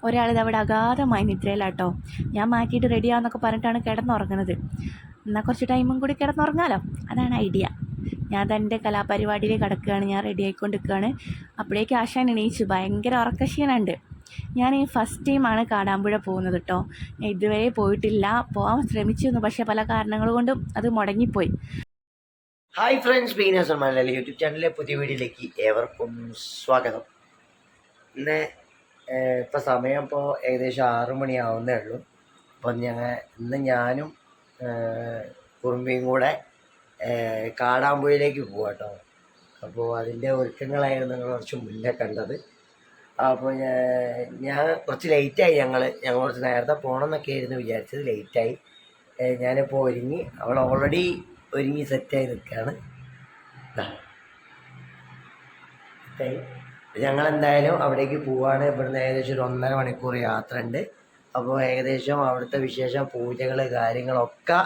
ഒരാൾ ഇതവിടെ അഗാധമായി നിദ്രയിലാട്ടോ. ഞാൻ മാറ്റിയിട്ട് റെഡിയാന്നൊക്കെ പറഞ്ഞിട്ടാണ് കിടന്നുറങ്ങുന്നത്. എന്നാൽ കുറച്ച് ടൈമും കൂടി കിടന്നുറങ്ങാമല്ലോ, അതാണ് ഐഡിയ. ഞാൻ തൻ്റെ കലാപരിപാടിയിൽ കിടക്കുകയാണ്, ഞാൻ റെഡി ആയിക്കൊണ്ടിരിക്കുകയാണ്. അപ്പോഴേക്ക് ആശാൻ എണീച്ചു. ഭയങ്കര ഉറക്കക്ഷീണമുണ്ട്. ഞാൻ ഈ ഫസ്റ്റ് ടൈമാണ് കാടാമ്പുഴ പോകുന്നത് കേട്ടോ. ഞാൻ ഇതുവരെ പോയിട്ടില്ല. പോകാൻ ശ്രമിച്ചിരുന്നു, പക്ഷേ പല കാരണങ്ങൾ കൊണ്ടും അത് മുടങ്ങിപ്പോയി. ഹായ് ഫ്രണ്ട്സ്, ബീനസ് മലയാളി യൂട്യൂബ് ചാനലിലെ പുതിയ വീഡിയോയിലേക്ക് ഏവർക്കും സ്വാഗതം. ഇപ്പോൾ സമയം ഏകദേശം 6 മണിയാവുന്നേ ഉള്ളൂ. അപ്പം ഇന്ന് ഞാനും കുറുമ്പിയും കൂടെ കാടാമ്പുഴയിലേക്ക് പോവാം കേട്ടോ. അപ്പോൾ അതിൻ്റെ ഒരുക്കങ്ങളായിരുന്നു നിങ്ങൾ കുറച്ച് മുന്നേ കണ്ടത്. അപ്പോൾ ഞാൻ കുറച്ച് ലേറ്റായി. ഞങ്ങൾ കുറച്ച് നേരത്തെ പോകണമെന്നൊക്കെ ആയിരുന്നു വിചാരിച്ചത്. ലേറ്റായി. ഞാനിപ്പോൾ ഒരുങ്ങി, അവൾ ഓൾറെഡി ഒരുങ്ങി സെറ്റായി നിൽക്കുകയാണ്. ഞങ്ങളെന്തായാലും അവിടേക്ക് പോവാണ്. ഇവിടുന്ന് ഏകദേശം ഒരു 1.5 മണിക്കൂർ യാത്ര ഉണ്ട്. അപ്പോൾ ഏകദേശം അവിടുത്തെ വിശേഷം, പൂജകൾ, കാര്യങ്ങളൊക്കെ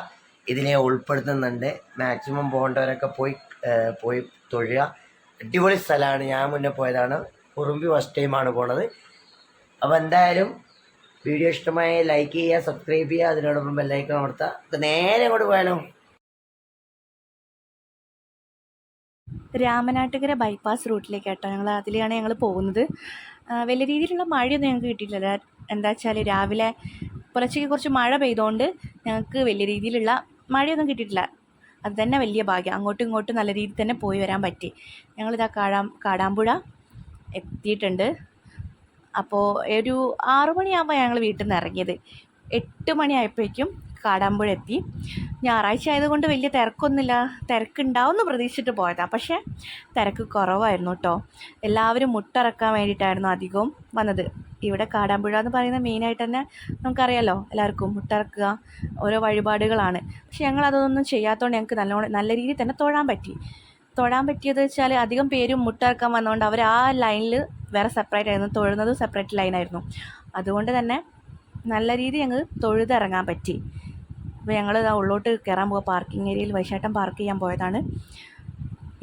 ഇതിനെ ഉൾപ്പെടുത്തുന്നുണ്ട്. മാക്സിമം പോകേണ്ടവരൊക്കെ പോയി തൊഴുക. അടിപൊളി സ്ഥലമാണ്. ഞാൻ മുന്നേ പോയതാണ്. കുറുമ്പി ഫസ്റ്റ് ടൈമാണ് പോണത്. അപ്പോൾ എന്തായാലും വീഡിയോ ഇഷ്ടമായി ലൈക്ക് ചെയ്യുക, സബ്സ്ക്രൈബ് ചെയ്യുക, അതിനോടൊപ്പം ബെല്ലൈക്കൺ അമർത്തുക. അപ്പോൾ നേരെ അങ്ങോട്ട് പോയാലോ. രാമനാട്ടുകര ബൈപ്പാസ് റൂട്ടിലേക്ക് കേട്ടോ. അതിലാണ് ഞങ്ങൾ പോകുന്നത്. വലിയ രീതിയിലുള്ള മഴയൊന്നും ഞങ്ങൾക്ക് കിട്ടിയിട്ടില്ല. എന്താ വെച്ചാൽ രാവിലെ പുലർച്ചയ്ക്ക് കുറച്ച് മഴ പെയ്തുകൊണ്ട് ഞങ്ങൾക്ക് വലിയ രീതിയിലുള്ള മഴയൊന്നും കിട്ടിയിട്ടില്ല. അത് തന്നെ വലിയ ഭാഗ്യം. അങ്ങോട്ടും ഇങ്ങോട്ടും നല്ല രീതിയിൽ തന്നെ പോയി വരാൻ പറ്റി. ഞങ്ങളിതാ കാടാമ്പുഴ എത്തിയിട്ടുണ്ട്. അപ്പോൾ ഒരു 6 മണിയാകുമ്പോൾ ഞങ്ങൾ വീട്ടിൽ നിന്ന് ഇറങ്ങിയത്. 8 മണിയായപ്പോഴേക്കും കാടാമ്പുഴ എത്തി. ഞായറാഴ്ച ആയതുകൊണ്ട് വലിയ തിരക്കൊന്നുമില്ല. തിരക്കുണ്ടാവുമെന്ന് പ്രതീക്ഷിച്ചിട്ട് പോയതാണ്, പക്ഷേ തിരക്ക് കുറവായിരുന്നു കേട്ടോ. എല്ലാവരും മുട്ടിറക്കാൻ വേണ്ടിയിട്ടായിരുന്നു അധികവും വന്നത്. ഇവിടെ കാടാമ്പുഴ എന്ന് പറയുന്നത് മെയിനായിട്ട് തന്നെ നമുക്കറിയാമല്ലോ, എല്ലാവർക്കും മുട്ടിറക്കുക ഓരോ വഴിപാടുകളാണ്. പക്ഷെ ഞങ്ങളതൊന്നും ചെയ്യാത്തതുകൊണ്ട് ഞങ്ങൾക്ക് നല്ല രീതിയിൽ തന്നെ തൊഴാൻ പറ്റിയത് വെച്ചാൽ അധികം പേരും മുട്ടിറക്കാൻ വന്നതുകൊണ്ട് അവർ ആ ലൈനിൽ വേറെ സെപ്പറേറ്റ് ആയിരുന്നു, തൊഴുന്നത് സെപ്പറേറ്റ് ലൈനായിരുന്നു. അതുകൊണ്ട് തന്നെ നല്ല രീതിയിൽ ഞങ്ങൾ തൊഴുതിറങ്ങാൻ പറ്റി. അപ്പോൾ ഞങ്ങൾ ഉള്ളോട്ട് കയറാൻ പോകുക. പാർക്കിംഗ് ഏരിയയിൽ വൈശാട്ടം പാർക്ക് ചെയ്യാൻ പോയതാണ്.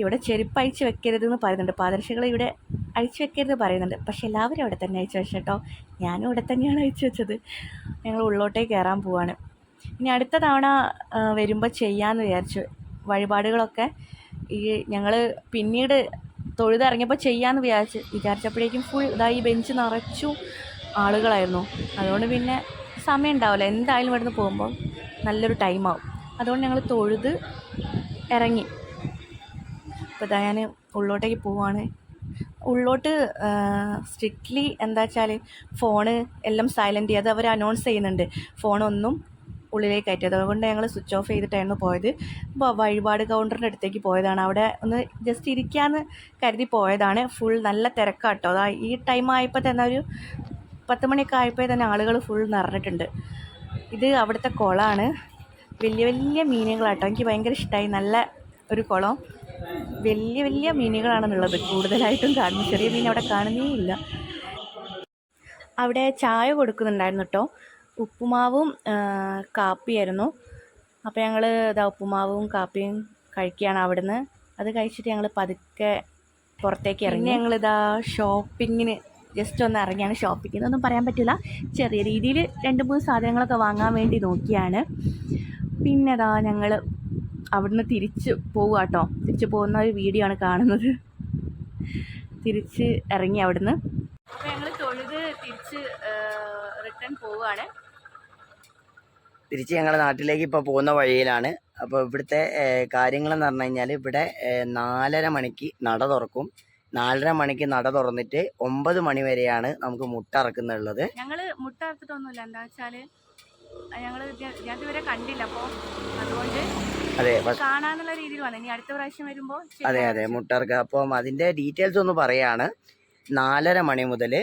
ഇവിടെ ചെരുപ്പ് അഴിച്ച് വെക്കരുതെന്ന് പറയുന്നുണ്ട്. പാദരക്ഷകൾ ഇവിടെ അഴിച്ചു വെക്കരുത് പറയുന്നുണ്ട്. പക്ഷെ എല്ലാവരും അവിടെ തന്നെ അഴിച്ചു വെച്ചോ. ഞാനും ഇവിടെ തന്നെയാണ് അഴിച്ചു വെച്ചത്. ഞങ്ങൾ ഉള്ളോട്ടേക്ക് കയറാൻ പോവാണ്. ഇനി അടുത്ത തവണ വരുമ്പോൾ ചെയ്യാമെന്ന് വിചാരിച്ചു. വഴിപാടുകളൊക്കെ ഞങ്ങൾ പിന്നീട് തൊഴുതിറങ്ങിയപ്പോൾ ചെയ്യാമെന്ന് വിചാരിച്ചപ്പോഴേക്കും ഫുൾ ഈ ബെഞ്ച് നിറച്ചു ആളുകളായിരുന്നു. അതുകൊണ്ട് പിന്നെ സമയം ഉണ്ടാവില്ല. എന്തായാലും ഇവിടുന്ന് പോകുമ്പോൾ നല്ലൊരു ടൈമാവും. അതുകൊണ്ട് ഞങ്ങൾ തൊഴുത് ഇറങ്ങി. അപ്പോൾ ഞാൻ ഉള്ളോട്ടേക്ക് പോവാണ്. ഉള്ളോട്ട് സ്ട്രിക്ട്ലി എന്താ വെച്ചാൽ ഫോണ് എല്ലാം സൈലൻറ്റ് ചെയ്ത് അവർ അനൗൺസ് ചെയ്യുന്നുണ്ട്, ഫോണൊന്നും ഉള്ളിലേക്ക് കയറ്റിയത്. അതുകൊണ്ട് ഞങ്ങൾ സ്വിച്ച് ഓഫ് ചെയ്തിട്ടായിരുന്നു പോയത്. അപ്പോൾ വഴിപാട് കൗണ്ടറിൻ്റെ അടുത്തേക്ക് പോയതാണ്. അവിടെ ഒന്ന് ജസ്റ്റ് ഇരിക്കാമെന്ന് കരുതി പോയതാണ്. ഫുൾ നല്ല തിരക്കാട്ടോ. ഈ ടൈം ആയപ്പോൾ തന്നെ ഒരു 10 മണിയൊക്കെ ആയപ്പോൾ തന്നെ ആളുകൾ ഫുൾ നിറഞ്ഞിട്ടുണ്ട്. ഇത് അവിടുത്തെ കുളമാണ്. വലിയ വലിയ മീനുകളാട്ടോ. എനിക്ക് ഭയങ്കര ഇഷ്ടമായി. നല്ല ഒരു കുളം. വലിയ വലിയ മീനുകളാണെന്നുള്ളത് കൂടുതലായിട്ടും കാണുന്നു. ചെറിയ മീൻ അവിടെ കാണുന്നേ ഇല്ല. അവിടെ ചായ കൊടുക്കുന്നുണ്ടായിരുന്നു കേട്ടോ. ഉപ്പുമാവും കാപ്പിയായിരുന്നു. അപ്പോൾ ഞങ്ങൾ ഉപ്പുമാവും കാപ്പിയും കഴിക്കുകയാണ് അവിടുന്ന്. അത് കഴിച്ചിട്ട് ഞങ്ങൾ പതുക്കെ പുറത്തേക്ക് ഇറങ്ങി. ഞങ്ങളിതാ ഷോപ്പിങ്ങിന് ജസ്റ്റ് ഒന്ന് ഇറങ്ങിയാണ്. ഷോപ്പിംഗ് എന്നൊന്നും പറയാൻ പറ്റില്ല, ചെറിയ രീതിയിൽ 2-3 സാധനങ്ങളൊക്കെ വാങ്ങാൻ വേണ്ടി നോക്കിയാണ്. പിന്നെ ഞങ്ങൾ അവിടുന്ന് തിരിച്ച് പോവുക കേട്ടോ. തിരിച്ച് പോകുന്ന ഒരു വീഡിയോ ആണ് കാണുന്നത്. തിരിച്ച് ഇറങ്ങി അവിടുന്ന്. അപ്പോൾ ഞങ്ങൾ തൊഴുത് തിരിച്ച് റിട്ടേൺ പോവുകയാണ്. തിരിച്ച് ഞങ്ങളുടെ നാട്ടിലേക്ക് ഇപ്പോൾ പോകുന്ന വഴിയിലാണ്. അപ്പോൾ ഇവിടുത്തെ കാര്യങ്ങളെന്ന് പറഞ്ഞു കഴിഞ്ഞാൽ ഇവിടെ 4:30 മണിക്ക് നട തുറക്കും. 4:30 മണിക്ക് നട തുറന്നിട്ട് 9 മണി വരെയാണ് നമുക്ക് മുട്ടറക്കുന്നുള്ളത്. ഞങ്ങൾ മുട്ടറത്തിട്ടൊന്നുമില്ല. എന്താ വെച്ചാൽ ഞങ്ങൾ ഇതുവരെ കണ്ടില്ല. അപ്പോൾ അതുകൊണ്ട് അതെ കാണാനുള്ള രീതിയിൽ വന്നു. ഇനി അടുത്ത പ്രാവശ്യം വരുമ്പോൾ അതെ മുട്ടറക്കുക. അപ്പം അതിൻ്റെ ഡീറ്റെയിൽസ് ഒന്ന് പറയാണ്. 4:30 മണി മുതൽ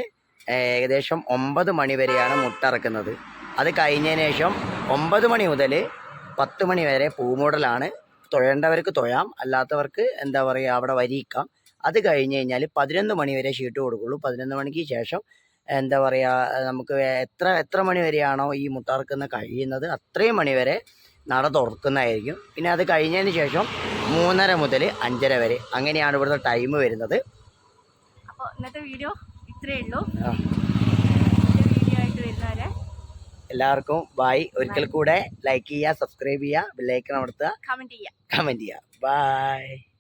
ഏകദേശം 9 മണി വരെയാണ് മുട്ടറക്കുന്നത്. അത് കഴിഞ്ഞതിന് ശേഷം 9 മണി മുതൽ 10 മണി വരെ പൂമൂടലാണ്. തൊഴേണ്ടവർക്ക് തൊഴാം, അല്ലാത്തവർക്ക് എന്താ പറയുക അവിടെ വരിയിക്കാം. അത് കഴിഞ്ഞ് കഴിഞ്ഞാൽ 11 മണി വരെ ഷീട്ട് കൊടുക്കുള്ളൂ. 11 മണിക്ക് ശേഷം എന്താ പറയുക, നമുക്ക് എത്ര മണി വരെയാണോ ഈ മുട്ടറക്കുന്ന കഴിയുന്നത് അത്രയും മണി വരെ നട തുറക്കുന്നതായിരിക്കും. പിന്നെ അത് കഴിഞ്ഞതിന് ശേഷം 3:30 മുതൽ 5:30 വരെ അങ്ങനെയാണ് ഇവിടുത്തെ ടൈം വരുന്നത്. അപ്പോൾ ഇന്നത്തെ വീഡിയോ ഇത്രയേ ഉള്ളൂ. എല്ലാവർക്കും ബൈ. ഒരിക്കൽ കൂടെ ലൈക്ക് ചെയ്യുക, സബ്സ്ക്രൈബ് ചെയ്യുക, ബെല്ലൈക്കൺ അമർത്തുക, കമൻറ്റ് ചെയ്യുക. കമൻറ്റ് ചെയ്യുക. ബൈ.